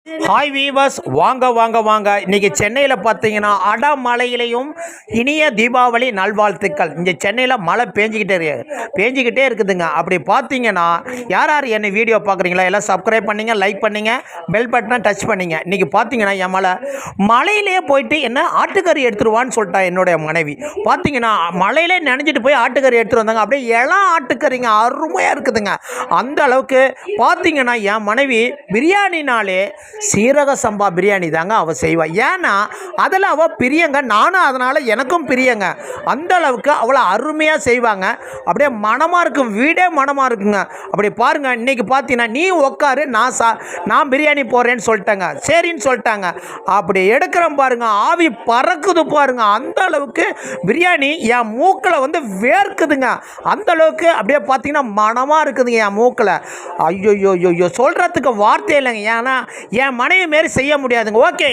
Hi viewers, வாங்க வாங்க வாங்க. இன்றைக்கி சென்னையில் பார்த்தீங்கன்னா அடமழையிலையும் இனிய தீபாவளி நல்வாழ்த்துக்கள். இங்கே சென்னையில் மழை பேஞ்சிக்கிட்டே இருக்குதுங்க. அப்படி பார்த்தீங்கன்னா யார் யார் என்னை வீடியோ பார்க்குறீங்களா எல்லாம் சப்ஸ்கிரைப் பண்ணிங்க, லைக் பண்ணிங்க, பெல் பட்டனை டச் பண்ணிங்க. இன்றைக்கி பார்த்தீங்கன்னா என் மழையிலே போயிட்டு என்ன ஆட்டுக்கறி எடுத்துருவான்னு சொல்லிட்டா என்னுடைய மனைவி. பார்த்தீங்கன்னா மழையிலே நினைஞ்சிட்டு போய் ஆட்டுக்கறி எடுத்துகிட்டு வந்தாங்க. அப்படியே இளம் ஆட்டுக்கறிங்க, அருமையாக இருக்குதுங்க. அந்த அளவுக்கு பார்த்தீங்கன்னா என் மனைவி பிரியாணினாலே சீரக சம்பா பிரியாணி தாங்க அவள் செய்வாள். ஏன்னா அதில் அவள் பிரியங்க, நானும் அதனால் எனக்கும் பிரியங்க. அந்த அளவுக்கு அவளை அருமையாக செய்வாங்க. அப்படியே மனமாக இருக்கும், வீடே மனமாக இருக்குங்க. அப்படி பாருங்கள், இன்றைக்கி பார்த்தீங்கன்னா நீ உட்காரு, நான் பிரியாணி போடுறேன்னு சொல்லிட்டேங்க. சரின்னு சொல்லிட்டாங்க. அப்படி எடுக்கிறேன் பாருங்கள், ஆவி பறக்குது பாருங்க. அந்த அளவுக்கு பிரியாணி என் மூக்கில் வந்து வேர்க்குதுங்க. அந்த அளவுக்கு அப்படியே பார்த்தீங்கன்னா மனமாக இருக்குதுங்க என் மூக்கில். ஐயோ சொல்கிறதுக்கு வார்த்தை இல்லைங்க. ஏன்னா என் மனைவி மாரி செய்ய முடியாதுங்க. ஓகே.